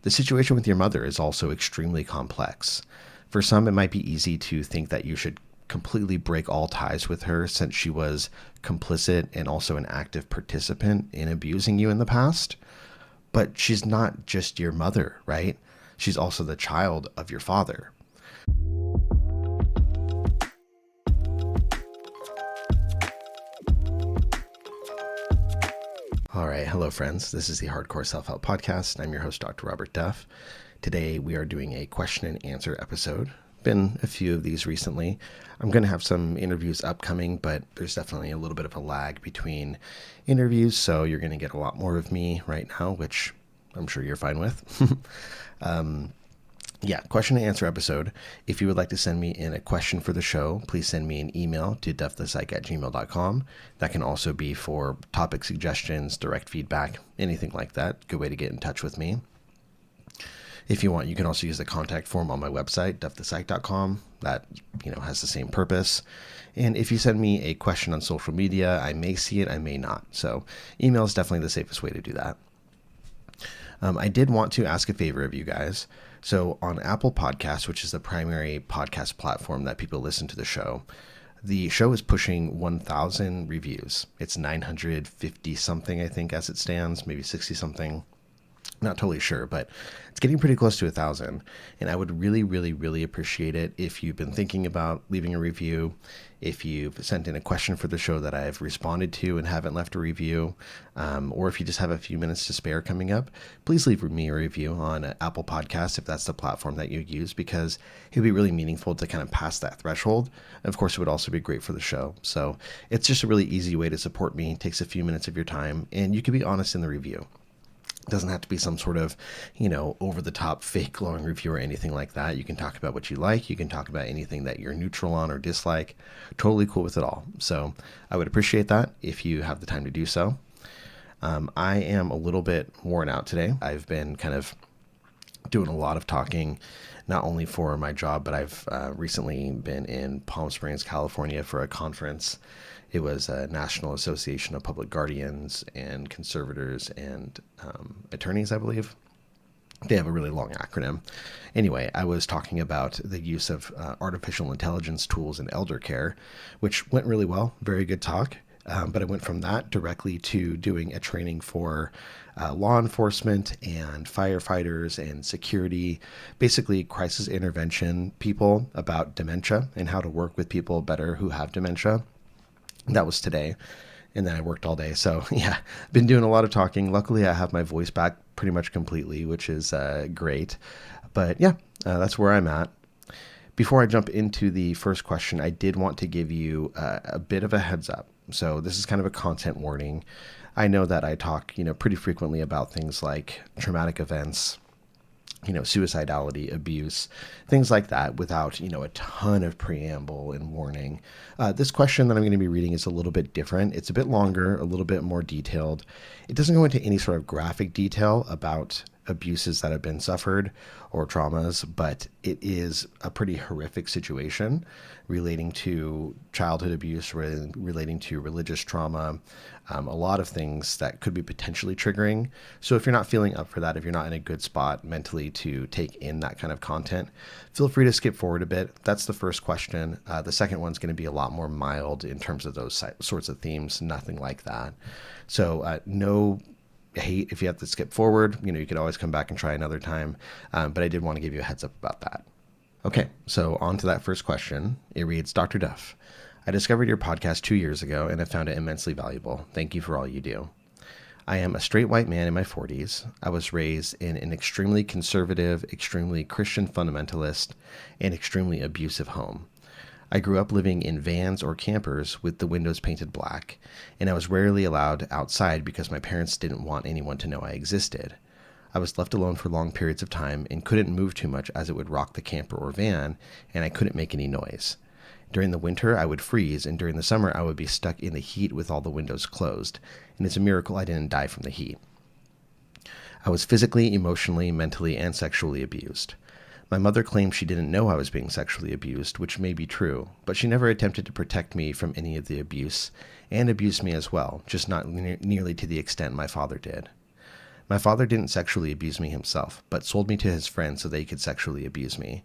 The situation with your mother is also extremely complex. For some, it might be easy to think that you should completely break all ties with her since she was complicit and also an active participant in abusing you in the past. But she's not just your mother, right? She's also the child of your father. All right. Hello, friends. This is the Hardcore Self-Help Podcast. I'm your host, Dr. Robert Duff. Today, we are doing a question and answer episode. Been a few of these recently. I'm going to have some interviews upcoming, but there's definitely a little bit of a lag between interviews, so you're going to get a lot more of me right now, which I'm sure you're fine with. Question and answer episode. If you would like to send me in a question for the show, please send me an email to duffthepsych@gmail.com. That can also be for topic suggestions, direct feedback, anything like that. Good way to get in touch with me. If you want, you can also use the contact form on my website, duffthepsych.com. That, has the same purpose. And if you send me a question on social media, I may see it, I may not. So email is definitely the safest way to do that. I did want to ask a favor of you guys. So on Apple Podcasts, which is the primary podcast platform that people listen to the show is pushing 1,000 reviews. It's 950 something, I think, as it stands, maybe 60 something. Not totally sure, but it's getting pretty close to 1,000. And I would really, really, really appreciate it if you've been thinking about leaving a review, if you've sent in a question for the show that I've responded to and haven't left a review, or if you just have a few minutes to spare coming up, please leave me a review on Apple Podcasts if that's the platform that you use, because it would be really meaningful to kind of pass that threshold. And of course, it would also be great for the show. So it's just a really easy way to support me. It takes a few minutes of your time, and you can be honest in the review. It doesn't have to be some sort of, over the top fake glowing review or anything like that. You can talk about what you like. You can talk about anything that you're neutral on or dislike. Totally cool with it all. So I would appreciate that if you have the time to do so. I am a little bit worn out today. I've been kind of doing a lot of talking, not only for my job, but I've recently been in Palm Springs, California for a conference. It was a National Association of Public Guardians and Conservators and Attorneys, I believe. They have a really long acronym. Anyway, I was talking about the use of artificial intelligence tools in elder care, which went really well. Very good talk. But I went from that directly to doing a training for law enforcement and firefighters and security, basically crisis intervention people about dementia and how to work with people better who have dementia. That was today. And then I worked all day. So been doing a lot of talking. Luckily, I have my voice back pretty much completely, which is great. But that's where I'm at. Before I jump into the first question, I did want to give you a bit of a heads up. So this is kind of a content warning. I know that I talk, pretty frequently about things like traumatic events, suicidality, abuse, things like that without, a ton of preamble and warning. This question that I'm going to be reading is a little bit different. It's a bit longer, a little bit more detailed. It doesn't go into any sort of graphic detail about abuses that have been suffered or traumas, but it is a pretty horrific situation relating to childhood abuse, relating to religious trauma, a lot of things that could be potentially triggering. So if you're not feeling up for that, if you're not in a good spot mentally to take in that kind of content, feel free to skip forward a bit. That's the first question. The second one's going to be a lot more mild in terms of those sorts of themes, nothing like that. So no hate if you have to skip forward. You could always come back and try another time. But I did want to give you a heads up about that. Okay, so on to that first question. It reads, Dr. Duff, I discovered your podcast 2 years ago and have found it immensely valuable. Thank you for all you do. I am a straight white man in my 40s. I was raised in an extremely conservative, extremely Christian fundamentalist, and extremely abusive home. I grew up living in vans or campers with the windows painted black, and I was rarely allowed outside because my parents didn't want anyone to know I existed. I was left alone for long periods of time and couldn't move too much as it would rock the camper or van, and I couldn't make any noise. During the winter, I would freeze, and during the summer, I would be stuck in the heat with all the windows closed, and it's a miracle I didn't die from the heat. I was physically, emotionally, mentally, and sexually abused. My mother claimed she didn't know I was being sexually abused, which may be true, but she never attempted to protect me from any of the abuse, and abused me as well, just not nearly to the extent my father did. My father didn't sexually abuse me himself, but sold me to his friends so they could sexually abuse me.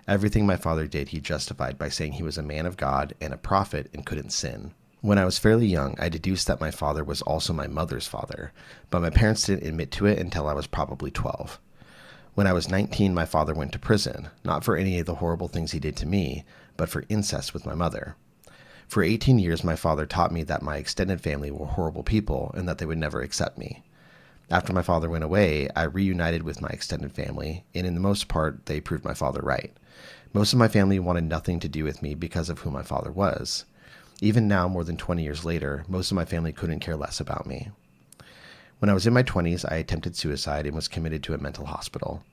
Everything my father did, he justified by saying he was a man of God and a prophet and couldn't sin. When I was fairly young, I deduced that my father was also my mother's father, but my parents didn't admit to it until I was probably 12. When I was 19, my father went to prison, not for any of the horrible things he did to me, but for incest with my mother. For 18 years, my father taught me that my extended family were horrible people and that they would never accept me. After my father went away, I reunited with my extended family, and in the most part, they proved my father right. Most of my family wanted nothing to do with me because of who my father was. Even now, more than 20 years later, most of my family couldn't care less about me. When I was in my 20s, I attempted suicide and was committed to a mental hospital.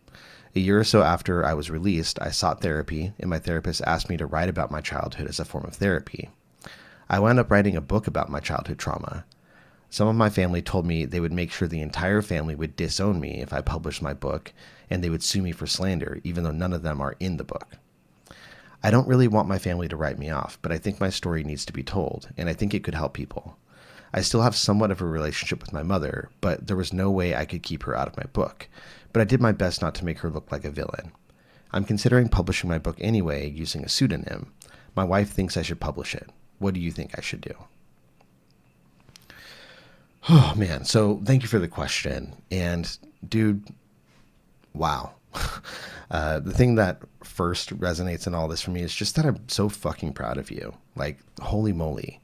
A year or so after I was released, I sought therapy, and my therapist asked me to write about my childhood as a form of therapy. I wound up writing a book about my childhood trauma. Some of my family told me they would make sure the entire family would disown me if I published my book, and they would sue me for slander, even though none of them are in the book. I don't really want my family to write me off, but I think my story needs to be told, and I think it could help people. I still have somewhat of a relationship with my mother, but there was no way I could keep her out of my book, but I did my best not to make her look like a villain. I'm considering publishing my book anyway using a pseudonym. My wife thinks I should publish it. What do you think I should do? Oh, man. So thank you for the question. And dude, wow. The thing that first resonates in all this for me is just that I'm so fucking proud of you. Like, holy moly.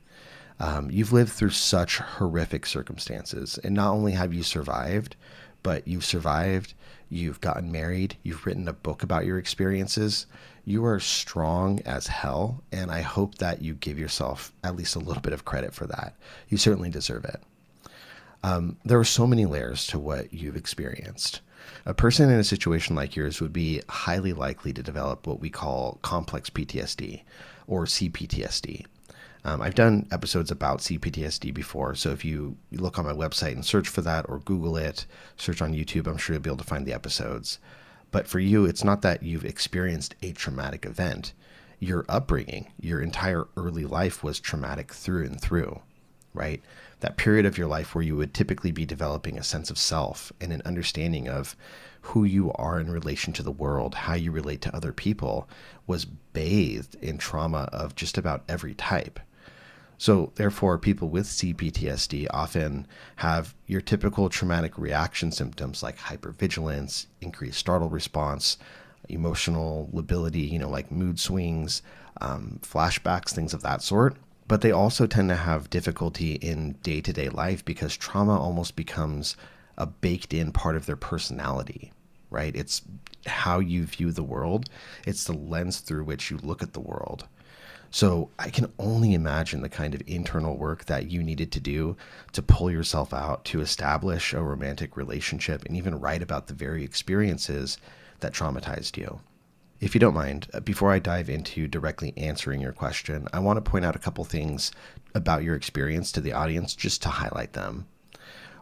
You've lived through such horrific circumstances, and not only have you survived, but you've survived, you've gotten married, you've written a book about your experiences. You are strong as hell, and I hope that you give yourself at least a little bit of credit for that. You certainly deserve it. There are so many layers to what you've experienced. A person in a situation like yours would be highly likely to develop what we call complex PTSD or CPTSD. I've done episodes about CPTSD before, so if you look on my website and search for that or Google it, search on YouTube, I'm sure you'll be able to find the episodes. But for you, it's not that you've experienced a traumatic event. Your upbringing, your entire early life was traumatic through and through, right? That period of your life where you would typically be developing a sense of self and an understanding of who you are in relation to the world, how you relate to other people, was bathed in trauma of just about every type. So therefore, people with CPTSD often have your typical traumatic reaction symptoms like hypervigilance, increased startle response, emotional lability, like mood swings, flashbacks, things of that sort. But they also tend to have difficulty in day-to-day life because trauma almost becomes a baked-in part of their personality, right? It's how you view the world. It's the lens through which you look at the world. So I can only imagine the kind of internal work that you needed to do to pull yourself out, to establish a romantic relationship, and even write about the very experiences that traumatized you. If you don't mind, before I dive into directly answering your question, I want to point out a couple things about your experience to the audience just to highlight them.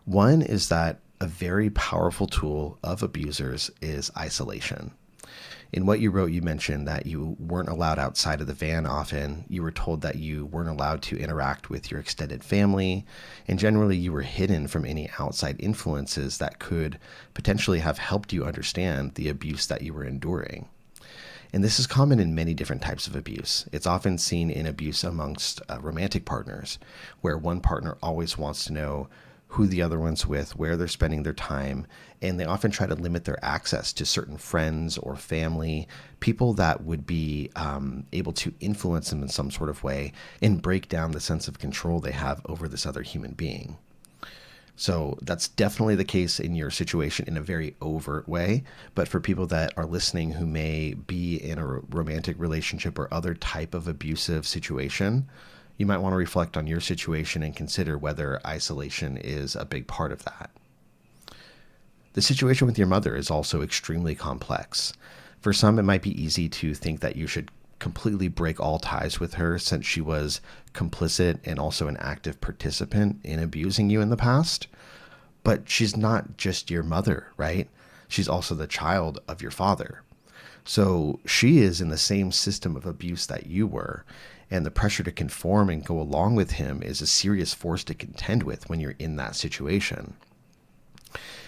One is that a very powerful tool of abusers is isolation. In what you wrote, you mentioned that you weren't allowed outside of the van often. You were told that you weren't allowed to interact with your extended family, and generally you were hidden from any outside influences that could potentially have helped you understand the abuse that you were enduring. And this is common in many different types of abuse. It's often seen in abuse amongst romantic partners, where one partner always wants to know who the other one's with, where they're spending their time, and they often try to limit their access to certain friends or family, people that would be able to influence them in some sort of way and break down the sense of control they have over this other human being. So that's definitely the case in your situation in a very overt way. But for people that are listening who may be in a romantic relationship or other type of abusive situation, you might want to reflect on your situation and consider whether isolation is a big part of that. The situation with your mother is also extremely complex. For some, it might be easy to think that you should completely break all ties with her since she was complicit and also an active participant in abusing you in the past. But she's not just your mother, right? She's also the child of your father. So she is in the same system of abuse that you were, and the pressure to conform and go along with him is a serious force to contend with when you're in that situation.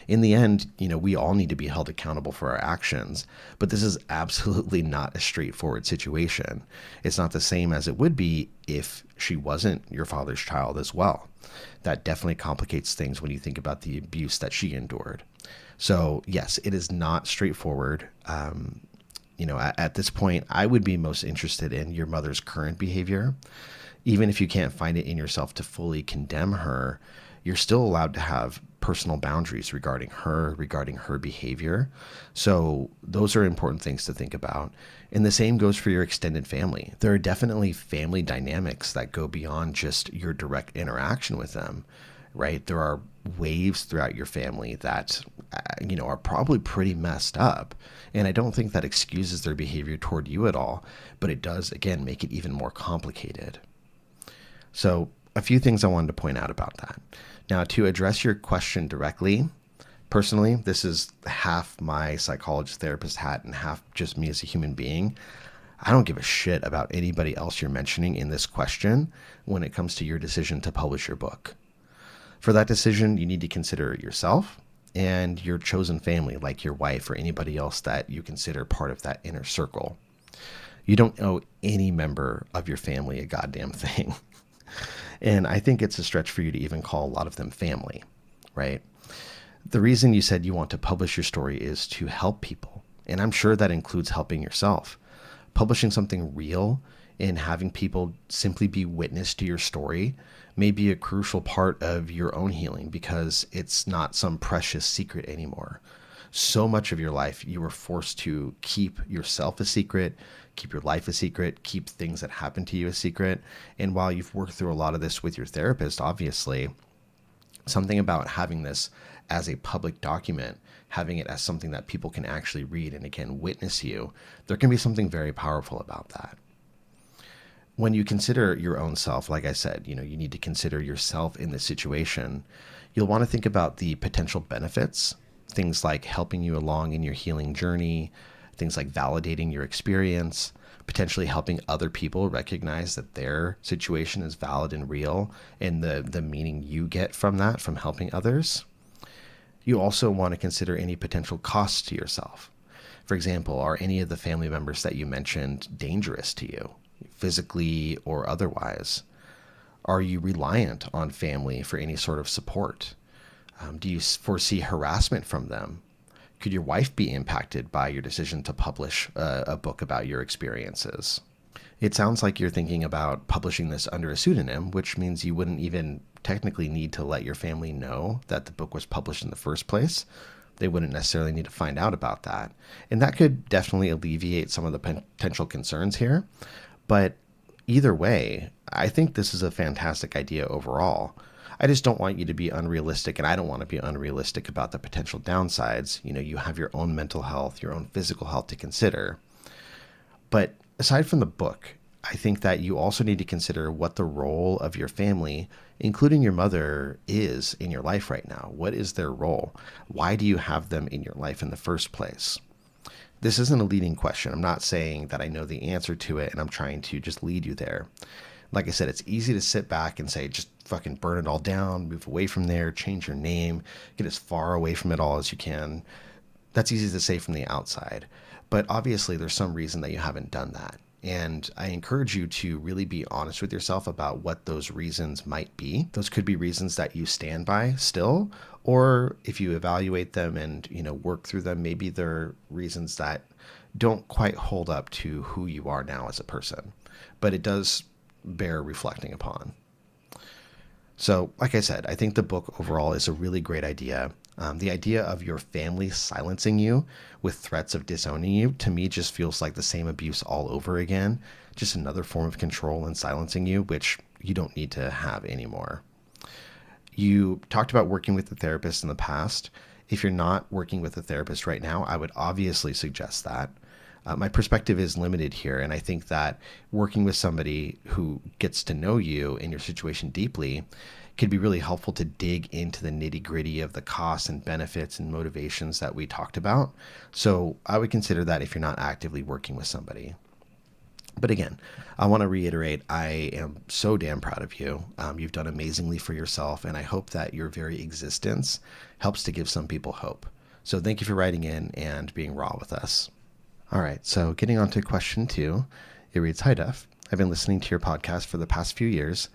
In the end, we all need to be held accountable for our actions, but this is absolutely not a straightforward situation. It's not the same as it would be if she wasn't your father's child as well. That definitely complicates things when you think about the abuse that she endured. So yes, it is not straightforward. At this point, I would be most interested in your mother's current behavior. Even if you can't find it in yourself to fully condemn her, you're still allowed to have personal boundaries regarding her behavior. So those are important things to think about. And the same goes for your extended family. There are definitely family dynamics that go beyond just your direct interaction with them, right? There are waves throughout your family that, are probably pretty messed up. And I don't think that excuses their behavior toward you at all, but it does, again, make it even more complicated. So a few things I wanted to point out about that. Now, to address your question directly, personally, this is half my psychologist therapist hat and half just me as a human being. I don't give a shit about anybody else you're mentioning in this question when it comes to your decision to publish your book. For that decision, you need to consider yourself and your chosen family, like your wife or anybody else that you consider part of that inner circle. You don't owe any member of your family a goddamn thing. And I think it's a stretch for you to even call a lot of them family, right? The reason you said you want to publish your story is to help people. And I'm sure that includes helping yourself. Publishing something real and having people simply be witness to your story may be a crucial part of your own healing because it's not some precious secret anymore. So much of your life, you were forced to keep yourself a secret, keep your life a secret, keep things that happen to you a secret. And while you've worked through a lot of this with your therapist, obviously, something about having this as a public document, having it as something that people can actually read and again, witness you, there can be something very powerful about that. When you consider your own self, like I said, you need to consider yourself in this situation. You'll want to think about the potential benefits, things like helping you along in your healing journey, things like validating your experience, potentially helping other people recognize that their situation is valid and real, and the meaning you get from that, from helping others. You also want to consider any potential costs to yourself. For example, are any of the family members that you mentioned dangerous to you, physically or otherwise? Are you reliant on family for any sort of support? Do you foresee harassment from them? Could your wife be impacted by your decision to publish a book about your experiences? It sounds like you're thinking about publishing this under a pseudonym, which means you wouldn't even technically need to let your family know that the book was published in the first place. They wouldn't necessarily need to find out about that. And that could definitely alleviate some of the potential concerns here. But either way, I think this is a fantastic idea overall. I just don't want you to be unrealistic, and I don't want to be unrealistic about the potential downsides. You have your own mental health, your own physical health to consider. But aside from the book, I think that you also need to consider what the role of your family, including your mother, is in your life right now. What is their role? Why do you have them in your life in the first place? This isn't a leading question. I'm not saying that I know the answer to it and I'm trying to just lead you there. Like I said, it's easy to sit back and say, just fucking burn it all down, move away from there, change your name, get as far away from it all as you can. That's easy to say from the outside. But obviously there's some reason that you haven't done that. And I encourage you to really be honest with yourself about what those reasons might be. Those could be reasons that you stand by still, or if you evaluate them and, work through them, maybe they're reasons that don't quite hold up to who you are now as a person. But it does bear reflecting upon. So, like I said, I think the book overall is a really great idea. The idea of your family silencing you with threats of disowning you, to me, just feels like the same abuse all over again. Just another form of control and silencing you, which you don't need to have anymore. You talked about working with a therapist in the past. If you're not working with a therapist right now, I would obviously suggest that. My perspective is limited here, and I think that working with somebody who gets to know you and your situation deeply can be really helpful to dig into the nitty-gritty of the costs and benefits and motivations that we talked about. So I would consider that if you're not actively working with somebody. But again, I want to reiterate, I am so damn proud of you. You've done amazingly for yourself, and I hope that your very existence helps to give some people hope. So thank you for writing in and being raw with us. All right, so getting on to question 2, it reads, Hi, Duff. I've been listening to your podcast for the past few years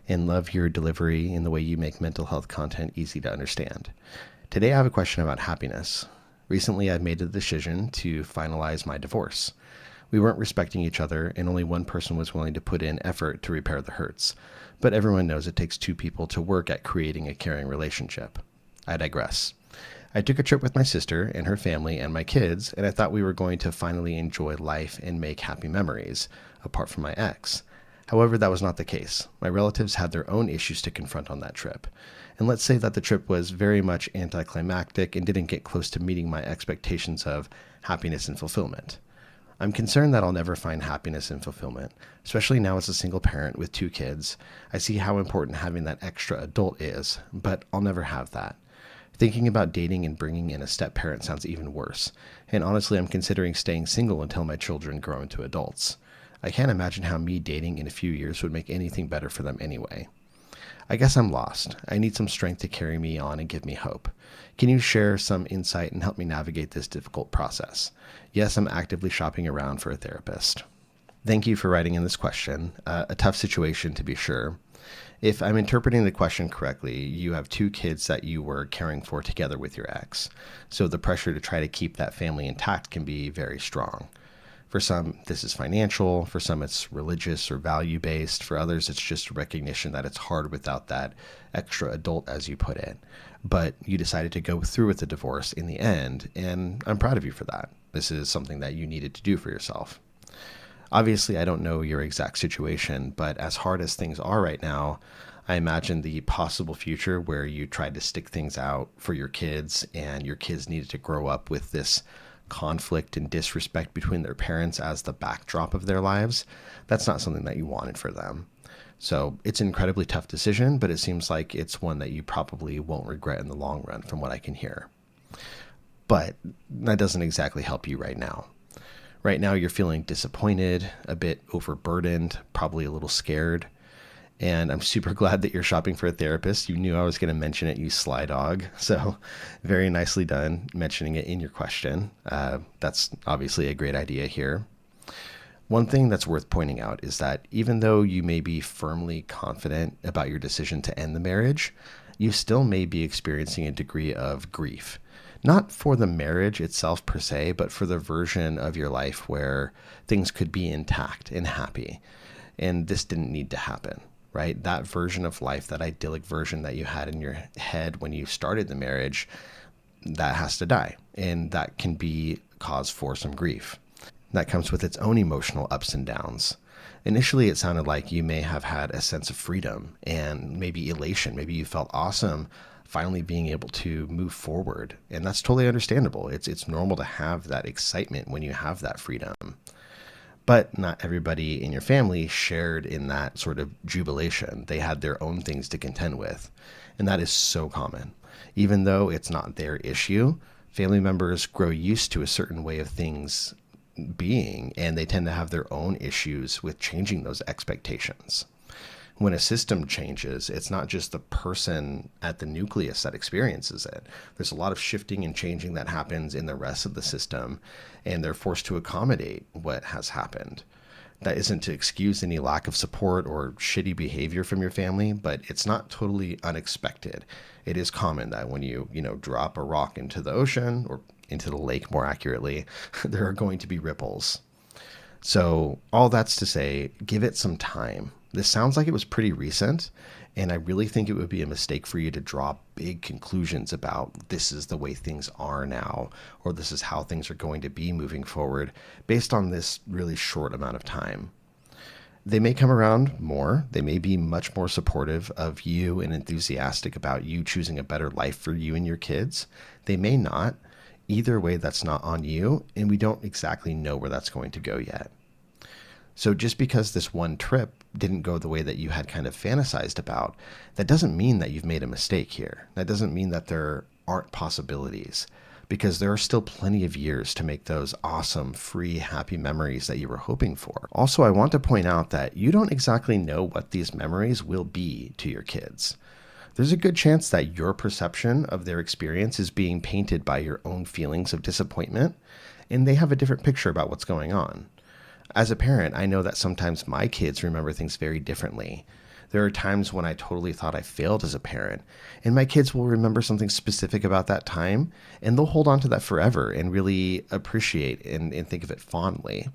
and love your delivery and the way you make mental health content easy to understand. Today I have a question about happiness. Recently, I've made the decision to finalize my divorce. We weren't respecting each other, and only one person was willing to put in effort to repair the hurts. But everyone knows it takes two people to work at creating a caring relationship. I digress. I took a trip with my sister and her family and my kids, and I thought we were going to finally enjoy life and make happy memories, apart from my ex. However, that was not the case. My relatives had their own issues to confront on that trip. And let's say that the trip was very much anticlimactic and didn't get close to meeting my expectations of happiness and fulfillment. I'm concerned that I'll never find happiness and fulfillment, especially now as a single parent with 2 kids. I see how important having that extra adult is, but I'll never have that. Thinking about dating and bringing in a step-parent sounds even worse, and honestly, I'm considering staying single until my children grow into adults. I can't imagine how me dating in a few years would make anything better for them anyway. I guess I'm lost. I need some strength to carry me on and give me hope. Can you share some insight and help me navigate this difficult process? Yes, I'm actively shopping around for a therapist. Thank you for writing in this question. A tough situation to be sure. If I'm interpreting the question correctly, you have 2 kids that you were caring for together with your ex. So the pressure to try to keep that family intact can be very strong. For some, this is financial. For some, it's religious or value-based. For others, it's just a recognition that it's hard without that extra adult, as you put it. But you decided to go through with the divorce in the end, and I'm proud of you for that. This is something that you needed to do for yourself. Obviously, I don't know your exact situation, but as hard as things are right now, I imagine the possible future where you tried to stick things out for your kids and your kids needed to grow up with this conflict and disrespect between their parents as the backdrop of their lives. That's not something that you wanted for them. So it's an incredibly tough decision, but it seems like it's one that you probably won't regret in the long run from what I can hear. But that doesn't exactly help you right now. Right now, you're feeling disappointed, a bit overburdened, probably a little scared. And I'm super glad that you're shopping for a therapist. You knew I was going to mention it, you sly dog. So very nicely done mentioning it in your question. That's obviously a great idea here. One thing that's worth pointing out is that even though you may be firmly confident about your decision to end the marriage, you still may be experiencing a degree of grief. Not for the marriage itself per se, but for the version of your life where things could be intact and happy. And this didn't need to happen, right? That version of life, that idyllic version that you had in your head when you started the marriage, that has to die. And that can be cause for some grief. That comes with its own emotional ups and downs. Initially, it sounded like you may have had a sense of freedom and maybe elation. Maybe you felt awesome finally being able to move forward. And that's totally understandable. It's normal to have that excitement when you have that freedom. But not everybody in your family shared in that sort of jubilation. They had their own things to contend with. And that is so common. Even though it's not their issue, family members grow used to a certain way of things being, and they tend to have their own issues with changing those expectations. When a system changes, it's not just the person at the nucleus that experiences it. There's a lot of shifting and changing that happens in the rest of the system, and they're forced to accommodate what has happened. That isn't to excuse any lack of support or shitty behavior from your family, but it's not totally unexpected. It is common that when you drop a rock into the ocean, or into the lake more accurately, there are going to be ripples. So all that's to say, give it some time. This sounds like it was pretty recent, and I really think it would be a mistake for you to draw big conclusions about this is the way things are now, or this is how things are going to be moving forward based on this really short amount of time. They may come around more. They may be much more supportive of you and enthusiastic about you choosing a better life for you and your kids. They may not. Either way, that's not on you, and we don't exactly know where that's going to go yet. So just because this one trip didn't go the way that you had kind of fantasized about, that doesn't mean that you've made a mistake here. That doesn't mean that there aren't possibilities. because there are still plenty of years to make those awesome, free, happy memories that you were hoping for. Also, I want to point out that you don't exactly know what these memories will be to your kids. There's a good chance that your perception of their experience is being painted by your own feelings of disappointment, and they have a different picture about what's going on. As a parent, I know that sometimes my kids remember things very differently. There are times when I totally thought I failed as a parent, and my kids will remember something specific about that time, and they'll hold on to that forever and really appreciate and think of it fondly.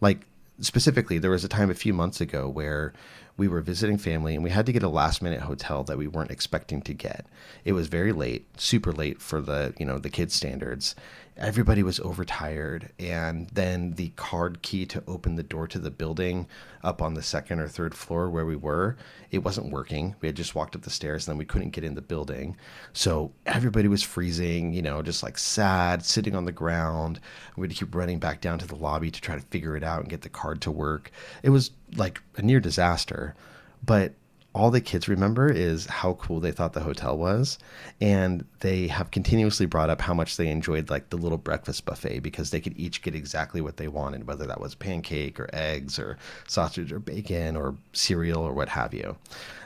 Like, specifically, there was a time a few months ago where we were visiting family and we had to get a last-minute hotel that we weren't expecting to get. It was very late, super late for the kids' standards. Everybody was overtired, and then the card key to open the door to the building up on the second or third floor where we were, it wasn't working. We had just walked up the stairs and then we couldn't get in the building. So everybody was freezing, just like sad, sitting on the ground. We had to keep running back down to the lobby to try to figure it out and get the card to work. It was like a near disaster, but all the kids remember is how cool they thought the hotel was. And they have continuously brought up how much they enjoyed like the little breakfast buffet, because they could each get exactly what they wanted, whether that was pancake or eggs or sausage or bacon or cereal or what have you.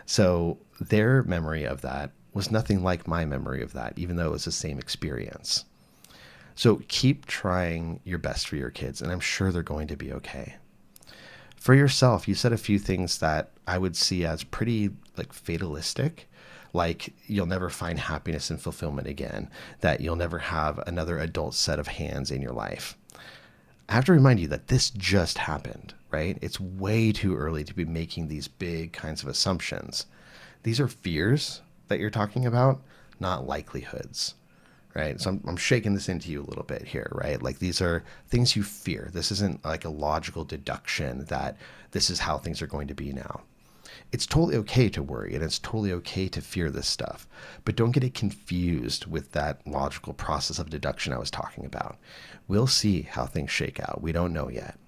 So their memory of that was nothing like my memory of that, even though it was the same experience. So keep trying your best for your kids, and I'm sure they're going to be okay. For yourself, you said a few things that I would see as pretty like fatalistic, like you'll never find happiness and fulfillment again, that you'll never have another adult set of hands in your life. I have to remind you that this just happened, right? It's way too early to be making these big kinds of assumptions. These are fears that you're talking about, not likelihoods. Right. So I'm shaking this into you a little bit here, right? Like these are things you fear. This isn't like a logical deduction that this is how things are going to be now. It's totally okay to worry, and it's totally okay to fear this stuff, but don't get it confused with that logical process of deduction I was talking about. We'll see how things shake out. We don't know yet.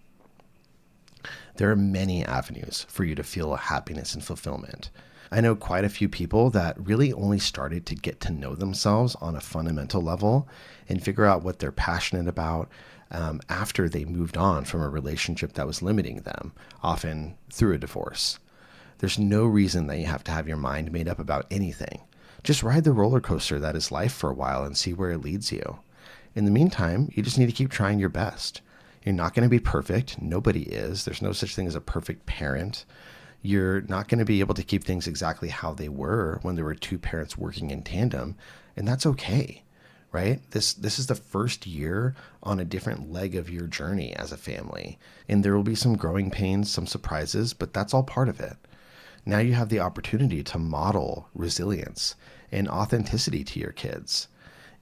There are many avenues for you to feel happiness and fulfillment. I know quite a few people that really only started to get to know themselves on a fundamental level and figure out what they're passionate about after they moved on from a relationship that was limiting them, often through a divorce. There's no reason that you have to have your mind made up about anything. Just ride the roller coaster that is life for a while and see where it leads you. In the meantime, you just need to keep trying your best. You're not going to be perfect. Nobody is. There's no such thing as a perfect parent. You're not going to be able to keep things exactly how they were when there were two parents working in tandem, and that's okay, right? This is the first year on a different leg of your journey as a family, and there will be some growing pains, some surprises, but that's all part of it. Now you have the opportunity to model resilience and authenticity to your kids.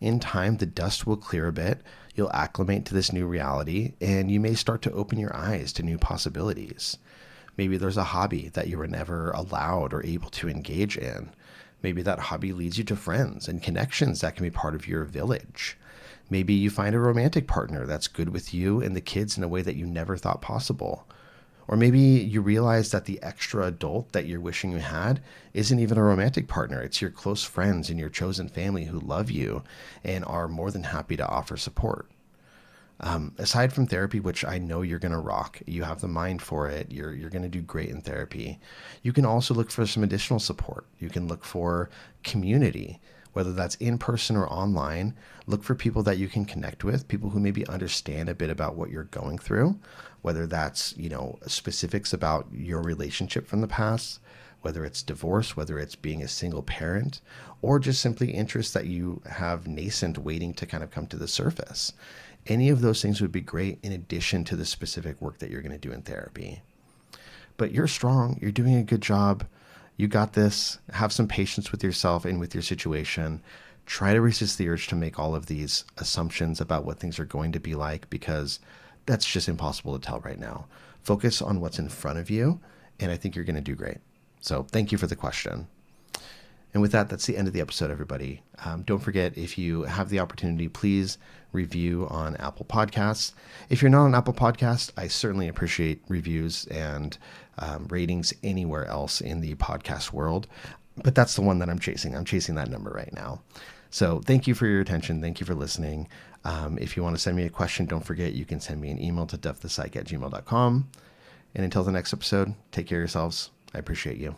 In time, the dust will clear a bit, you'll acclimate to this new reality, and you may start to open your eyes to new possibilities. Maybe there's a hobby that you were never allowed or able to engage in. Maybe that hobby leads you to friends and connections that can be part of your village. Maybe you find a romantic partner that's good with you and the kids in a way that you never thought possible. Or maybe you realize that the extra adult that you're wishing you had isn't even a romantic partner. It's your close friends and your chosen family who love you and are more than happy to offer support. Aside from therapy, which I know you're going to rock, you have the mind for it, you're going to do great in therapy. You can also look for some additional support. You can look for community, whether that's in person or online. Look for people that you can connect with, people who maybe understand a bit about what you're going through, whether that's, specifics about your relationship from the past, whether it's divorce, whether it's being a single parent, or just simply interests that you have nascent waiting to kind of come to the surface. Any of those things would be great in addition to the specific work that you're going to do in therapy. But you're strong. You're doing a good job. You got this. Have some patience with yourself and with your situation. Try to resist the urge to make all of these assumptions about what things are going to be like, because that's just impossible to tell right now. Focus on what's in front of you, and I think you're going to do great. So thank you for the question. And with that, that's the end of the episode, everybody. Don't forget, if you have the opportunity, please review on Apple Podcasts. If you're not on Apple Podcasts, I certainly appreciate reviews and ratings anywhere else in the podcast world. But that's the one that I'm chasing. I'm chasing that number right now. So thank you for your attention. Thank you for listening. If you want to send me a question, don't forget you can send me an email to duffthepsych@gmail.com. And until the next episode, take care of yourselves. I appreciate you.